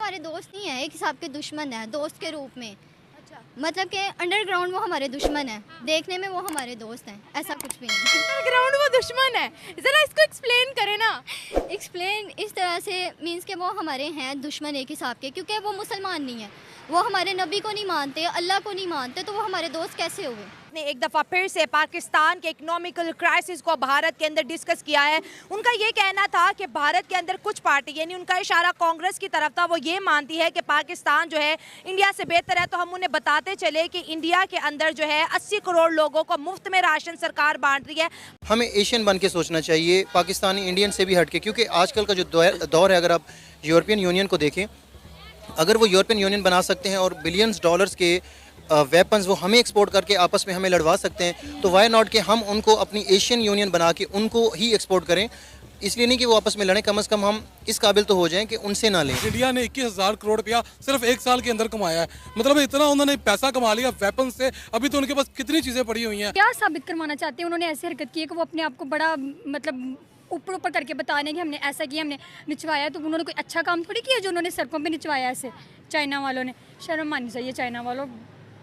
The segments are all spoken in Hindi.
हमारे दोस्त नहीं है, एक हिसाब के दुश्मन है दोस्त के रूप में। अच्छा, मतलब कि अंडरग्राउंड वो हमारे दुश्मन है, देखने में वो हमारे दोस्त हैं, ऐसा कुछ भी नहीं। अंडरग्राउंड वो दुश्मन है, जरा इसको एक्सप्लेन करें ना। एक्सप्लेन इस तरह से मींस के वो हमारे हैं दुश्मन एक हिसाब के, क्योंकि वो मुसलमान नहीं है, वो हमारे नबी को नहीं मानते, अल्लाह को नहीं मानते, तो वो हमारे दोस्त कैसे हुए। ने एक दफ़ा फिर से पाकिस्तान के इकोनॉमिकल क्राइसिस को भारत के अंदर डिस्कस किया है। उनका ये कहना था कि भारत के अंदर कुछ पार्टी, यानी उनका इशारा कांग्रेस की तरफ था, वो ये मानती है कि पाकिस्तान जो है इंडिया से बेहतर है। तो हम उन्हें बताते चले कि इंडिया के अंदर जो है 80 करोड़ लोगों को मुफ्त में राशन सरकार बांट रही है। हमें एशियन बन के सोचना चाहिए, पाकिस्तानी इंडियन से भी हटके, क्योंकि आजकल का जो दौर है, अगर आप यूरोपियन यूनियन को देखें, अगर वो यूरोपियन यूनियन बना सकते हैं और बिलियंस डॉलर्स के वेपन्स वो हमें एक्सपोर्ट करके आपस में हमें लड़वा सकते हैं, तो वाई नॉट कि हम उनको अपनी एशियन यूनियन बना के उनको ही एक्सपोर्ट करें। इसलिए नहीं कि वो आपस में लड़ें, कम से कम हम इस काबिल तो हो जाएं कि उनसे ना लें। इंडिया ने 21,000 करोड़ रुपया सिर्फ एक साल के अंदर कमाया है। मतलब इतना उन्होंने पैसा कमा लिया वेपन से, अभी तो उनके पास कितनी चीज़ें पड़ी हुई हैं। क्या साबित करवाना चाहते हैं? उन्होंने ऐसी हरकत की है कि वो अपने आप को बड़ा मतलब ऊपर ऊपर करके बता रहे हैं कि हमने ऐसा किया, हमने निचवाया। तो उन्होंने कोई अच्छा काम थोड़ी किया जो उन्होंने सड़कों पे निचवाया ऐसे। चाइना वालों ने, शर्म आनी चाहिए, चाइना वालों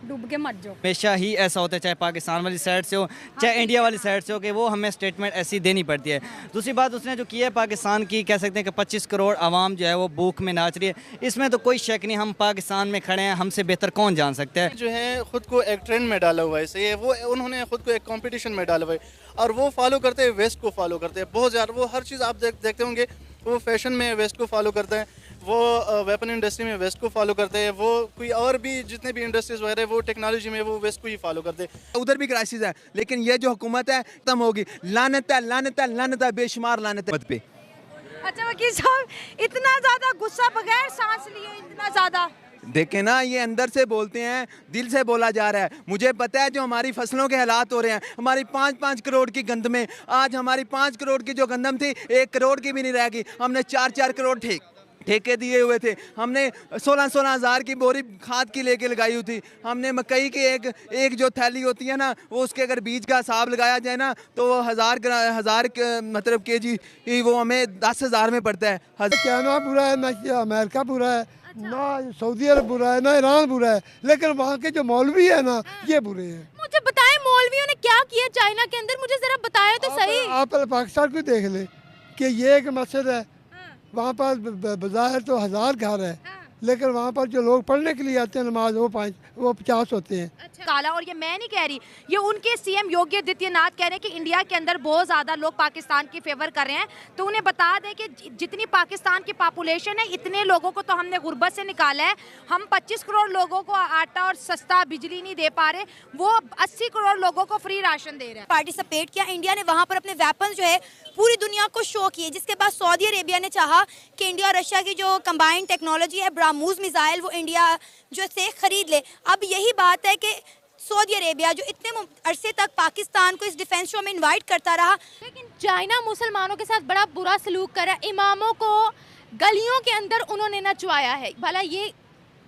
डूब के मत जाओ। हमेशा ही ऐसा होता है, चाहे पाकिस्तान वाली साइड से हो चाहे इंडिया वाली साइड से हो, कि वो हमें स्टेटमेंट ऐसी देनी पड़ती है। दूसरी बात उसने जो की है पाकिस्तान की, कह सकते हैं कि 25 करोड़ आवाम जो है वो भूख में नाच रही है। इसमें तो कोई शक नहीं, हम पाकिस्तान में खड़े हैं, हमसे बेहतर कौन जान सकता है। जो है खुद को एक ट्रेंड में डाला हुआ है, सही है, वो उन्होंने खुद को एक कंपटीशन में डाला हुआ है और वो फॉलो करते हैं, वेस्ट को फॉलो करते हैं बहुत ज़्यादा। वो हर चीज़ आप देखते होंगे, वो फैशन में वेस्ट को फॉलो करते हैं, वो वेपन इंडस्ट्री में वेस्ट को फॉलो करते हैं, वो कोई और भी जितने भी इंडस्ट्रीज वगैरह वो टेक्नोलॉजी में वो वेस्ट को ही फॉलो करते हैं। उधर भी क्राइसिस है, लेकिन ये जो हुकूमत है खत्म होगी। लानत है, लानत है, लानत है, बेशुमार लानत है पे। अच्छा वकील साहब, इतना ज़्यादा गुस्सा बगैर सांस लिए, इतना ज़्यादा देखे ना, ये अंदर से बोलते हैं, दिल से बोला जा रहा है। मुझे पता है जो हमारी फसलों के हालात हो रहे हैं, हमारी 5-5 करोड़ की गंदमें, आज हमारी 5 करोड़ की जो गंदम थी 1 करोड़ की भी नहीं रहेगी। हमने 4-4 करोड़ ठेके दिए हुए थे, हमने 16-16 हज़ार की बोरी खाद की लेके लगाई हुई थी। हमने मकई की एक जो थैली होती है ना, वो उसके अगर बीज का हिसाब लगाया जाए ना, तो वो हज़ार मतलब केजी वो हमें 10,000 में पड़ता है। चाइना बुरा है, ना अमेरिका बुरा है, ना सऊदी अरब बुरा है, ना ईरान बुरा है, लेकिन वहाँ के जो मौलवी है ना, ये बुरे हैं। मुझे बताएं मौलवियों ने क्या किया चाइना के अंदर, मुझे जरा बताएं तो सही। आप पाकिस्तान को देख ले कि ये एक मस्जिद है, वहाँ पर बाज़ाहिर तो 1000 घर है, लेकिन वहाँ पर जो लोग पढ़ने के लिए आते हैं नमाज, वो 50 होते हैं। अच्छा। काला, और ये मैं नहीं कह रही, ये उनके सीएम योगी आदित्यनाथ कह रहे हैं कि इंडिया के अंदर बहुत ज़्यादा लोग पाकिस्तान की फेवर कर रहे हैं। तो उन्हें बता दें कि जितनी पाकिस्तान की पॉपुलेशन है, इतने लोगों को तो हमने गुर्बत से निकाला है। हम 25 करोड़ लोगों को आटा और सस्ता बिजली नहीं दे पा रहे, वो 80 करोड़ लोगों को फ्री राशन दे रहे हैं। पार्टिसिपेट किया इंडिया ने, वहाँ पर अपने वेपन जो है पूरी दुनिया को शो किए, जिसके बाद सऊदी अरेबिया ने चाहा कि इंडिया और रशिया की जो कंबाइंड टेक्नोलॉजी है, ब्राह्मोस मिसाइल, वो इंडिया जो से खरीद ले। अब यही बात है कि सऊदी अरेबिया जो इतने अरसे तक पाकिस्तान को इस डिफेंस शो में इनवाइट करता रहा, लेकिन चाइना मुसलमानों के साथ बड़ा बुरा सलूक कर रहा है। इमामों को गलियों के अंदर उन्होंने नचवाया है। भला ये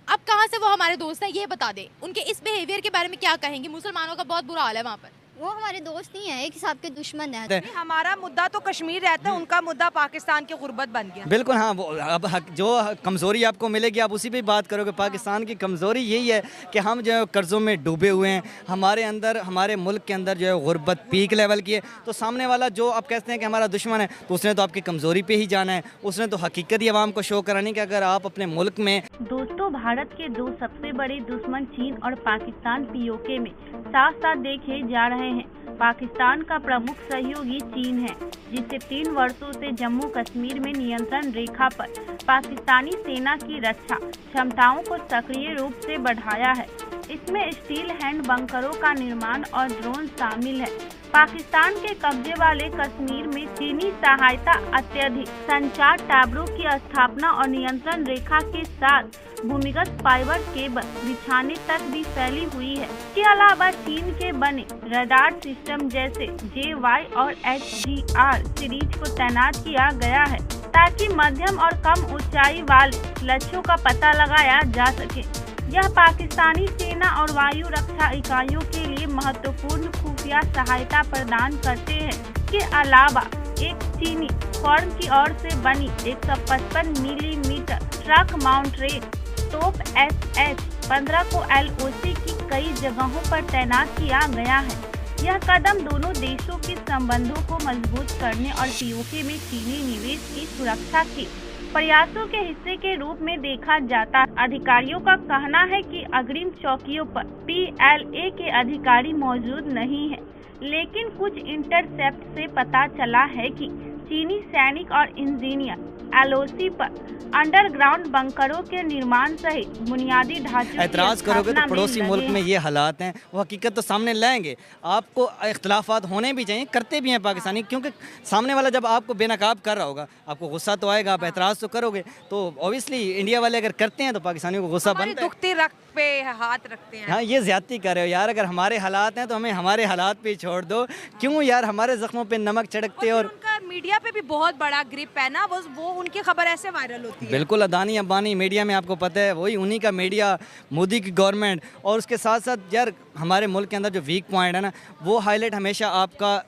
अब कहाँ से वो हमारे दोस्त हैं, ये बता दे। उनके इस बिहेवियर के बारे में क्या कहेंगे? मुसलमानों का बहुत बुरा हाल है वहाँ पर। वो हमारे दोस्त नहीं है, एक हिसाब के दुश्मन है। हमारा मुद्दा तो कश्मीर रहता है, उनका मुद्दा पाकिस्तान की गुर्बत बन गया। बिल्कुल हाँ, वो अब जो कमज़ोरी आपको मिलेगी आप उसी पे बात करोगे। पाकिस्तान की कमज़ोरी यही है कि हम जो है कर्ज़ों में डूबे हुए हैं, हमारे अंदर, हमारे मुल्क के अंदर जो है गुर्बत पीक लेवल की है। तो सामने वाला जो आप कहते हैं कि हमारा दुश्मन है, तो उसने तो आपकी कमज़ोरी पे ही जाना है, उसने तो हकीकत ही आवाम को शो करानी कि अगर आप अपने मुल्क में। दोस्तों, भारत के 2 सबसे बड़े दुश्मन चीन और पाकिस्तान पीओके में साथ साथ देखे जा रहे हैं। पाकिस्तान का प्रमुख सहयोगी चीन है, जिसे 3 वर्षों से जम्मू कश्मीर में नियंत्रण रेखा पर पाकिस्तानी सेना की रक्षा क्षमताओं को सक्रिय रूप से बढ़ाया है। इसमें स्टील हैंड बंकरों का निर्माण और ड्रोन शामिल है। पाकिस्तान के कब्जे वाले कश्मीर में चीनी सहायता अत्यधिक संचार टावरों की स्थापना और नियंत्रण रेखा के साथ भूमिगत फाइबर केबल बिछाने तक भी फैली हुई है। इसके अलावा चीन के बने रडार सिस्टम जैसे JY और HGR सीरीज को तैनात किया गया है, ताकि मध्यम और कम ऊंचाई वाले लक्ष्यों का पता लगाया जा सके। यह पाकिस्तानी सेना और वायु रक्षा इकाइयों के लिए महत्वपूर्ण खुफिया सहायता प्रदान करते हैं। के अलावा एक चीनी प्लेटफॉर्म की ओर से बनी 155 मिलीमीटर ट्रक माउंटेड तोप SS-15 को LOC की कई जगहों पर तैनात किया गया है। यह कदम दोनों देशों के संबंधों को मजबूत करने और POK में चीनी निवेश की सुरक्षा के प्रयासों के हिस्से के रूप में देखा जाता है। अधिकारियों का कहना है कि अग्रिम चौकियों पर PLA के अधिकारी मौजूद नहीं है, लेकिन कुछ इंटरसेप्ट से पता चला है कि चीनी सैनिक और इंजीनियर LOC पर अंडरग्राउंड बंकरों के निर्माण सहित बुनियादी ढांचे एतराज करोगे तो पड़ोसी मुल्क में ये हालात हैं, वो हकीकत तो सामने लाएंगे। आपको इख्तलाफात होने भी चाहिए, करते भी हैं पाकिस्तानी, क्योंकि सामने वाला जब आपको बेनकाब कर रहा होगा आपको गुस्सा तो आएगा, आप एतराज़ तो करोगे। तो ऑब्वियसली इंडिया वाले अगर करते हैं तो पाकिस्तानियों को गुस्सा बनता है। दुखती रख पे हाथ रखते हैं। हाँ, ये ज्यादती कर रहे हो यार। अगर हमारे हालात हैं तो हमें हमारे हालात पे छोड़ दो, क्यों यार हमारे जख्मों पे नमक छिड़कते। और उनका मीडिया पे भी बहुत बड़ा ग्रिप है ना, वो उनकी खबर ऐसे वायरल होती है। बिल्कुल, अदानी अंबानी मीडिया में आपको पता है, वही उन्हीं का मीडिया, मोदी की गवर्नमेंट। और उसके साथ साथ यार हमारे मुल्क के अंदर जो वीक पॉइंट है ना, वो हाईलाइट हमेशा आपका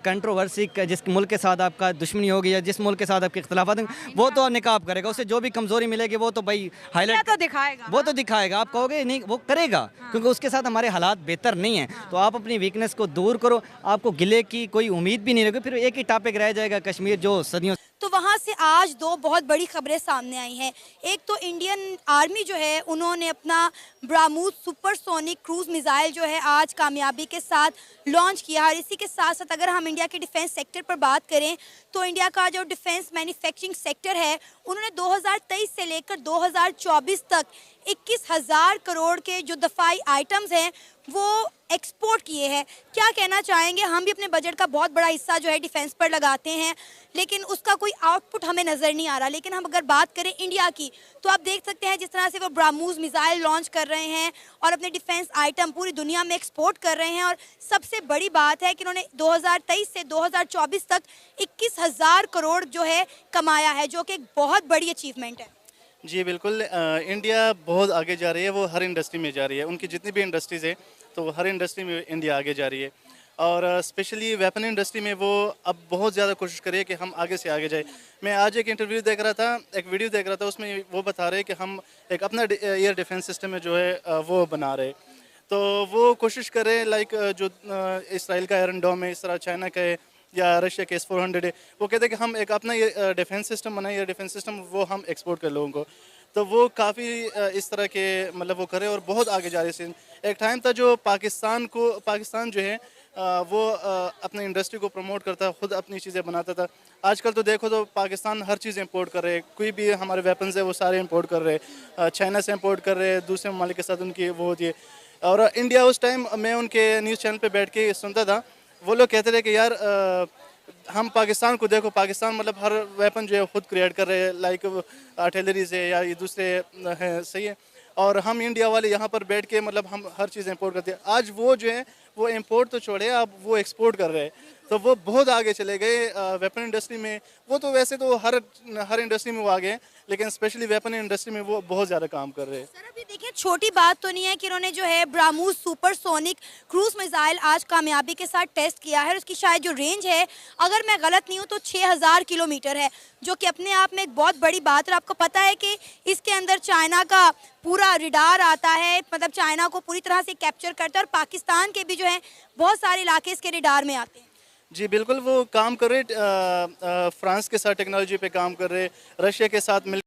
कंट्रोवर्सी, जिस मुल्क के साथ आपका दुश्मनी होगी या जिस मुल्क के साथ आपके इख्तलाफात होंगे, वो तो निकाब करेगा। उसे जो भी कमज़ोरी मिलेगी वो तो भाई हाईलाइट तो दिखाएगा, वो तो दिखाएगा। आप कहोगे नहीं, वो करेगा, क्योंकि उसके साथ हमारे हालात बेहतर नहीं हैं। तो आप अपनी वीकनेस को दूर करो, आपको गिले की कोई उम्मीद भी नहीं रहेगी। फिर एक ही टॉपिक रह जाएगा कश्मीर, जो सदियों। तो वहाँ से आज दो बहुत बड़ी खबरें सामने आई हैं। एक तो इंडियन आर्मी जो है उन्होंने अपना ब्राह्मोस सुपरसोनिक क्रूज मिसाइल जो है आज कामयाबी के साथ लॉन्च किया। और इसी के साथ साथ अगर हम इंडिया के डिफेंस सेक्टर पर बात करें तो इंडिया का जो डिफेंस मैन्युफैक्चरिंग सेक्टर है उन्होंने 2023 से लेकर 2024 तक 21,000 करोड़ के जो दफाई आइटम्स हैं वो एक्सपोर्ट किए हैं। क्या कहना चाहेंगे? हम भी अपने बजट का बहुत बड़ा हिस्सा जो है डिफेंस पर लगाते हैं, लेकिन उसका कोई आउटपुट हमें नज़र नहीं आ रहा। लेकिन हम अगर बात करें इंडिया की तो आप देख सकते हैं जिस तरह से वो ब्राह्मोस मिसाइल लॉन्च कर रहे हैं और अपने डिफेंस आइटम पूरी दुनिया में एक्सपोर्ट कर रहे हैं। और सबसे बड़ी बात है कि उन्होंने 2023 से 2024 तक 21,000 करोड़ जो है कमाया है, जो कि एक बहुत बड़ी अचीवमेंट है। जी बिल्कुल, इंडिया बहुत आगे जा रही है, वो हर इंडस्ट्री में जा रही है। उनकी जितनी भी इंडस्ट्रीज़ है तो हर इंडस्ट्री में इंडिया आगे जा रही है। और स्पेशली वेपन इंडस्ट्री में वो अब बहुत ज़्यादा कोशिश करिए कि हम आगे से आगे जाए। मैं आज एक इंटरव्यू देख रहा था, एक वीडियो देख रहा था, उसमें वो बता रहे कि हम एक अपना एयर डिफेंस सिस्टम में जो है वो बना रहे। तो वो कोशिश करें लाइक जो इसराइल का आयरन डोम है, इस तरह चाइना का है या रशिया के S-400 है, वो कहते हैं कि हम एक अपना ये डिफेंस सिस्टम बनाए, ये डिफेंस सिस्टम वो हम एक्सपोर्ट कर लोगों को। तो वो काफ़ी इस तरह के मतलब वो करे और बहुत आगे जा रही है। एक टाइम था जो पाकिस्तान जो है वो अपने इंडस्ट्री को प्रमोट करता, खुद अपनी चीज़ें बनाता था। आजकल तो देखो तो पाकिस्तान हर चीज़ इंपोर्ट कर रहे हैं, कोई भी हमारे वेपन्स है वो सारे इंपोर्ट कर रहे हैं, चाइना से इंपोर्ट कर रहे हैं, दूसरे ममालिक के साथ उनकी वो होती है। और इंडिया उस टाइम मैं उनके न्यूज़ चैनल पर बैठ के सुनता था, वो लोग कहते थे कि यार हम पाकिस्तान को देखो, पाकिस्तान मतलब हर वेपन जो है खुद क्रिएट कर रहे हैं, लाइक आर्टिलरी से या ये दूसरे हैं, सही है। और हम इंडिया वाले यहाँ पर बैठ के मतलब हम हर चीज़ इंपोर्ट करते हैं। आज वो जो है वो इंपोर्ट तो छोड़े, अब वो एक्सपोर्ट कर रहे हैं। तो वो बहुत आगे चले गए वेपन इंडस्ट्री में। वो तो वैसे तो हर इंडस्ट्री में वो आगे हैं, लेकिन स्पेशली वेपन इंडस्ट्री में वो बहुत ज़्यादा काम कर रहे हैं। सर अभी देखिए, छोटी बात तो नहीं है कि उन्होंने जो है ब्राह्मोस सुपरसोनिक क्रूज मिसाइल आज कामयाबी के साथ टेस्ट किया है। उसकी शायद जो रेंज है, अगर मैं गलत नहीं हूँ तो 6,000 किलोमीटर है, जो कि अपने आप में एक बहुत बड़ी बात है। आपको पता है कि इसके अंदर चाइना का पूरा रिडार आता है, मतलब चाइना को पूरी तरह से कैप्चर करता है। और पाकिस्तान के भी जो है बहुत सारे इलाके इसके रिडार में आते हैं। जी बिल्कुल, वो काम कर रहे, फ्रांस के साथ टेक्नोलॉजी पे काम कर रहे, रशिया के साथ मिल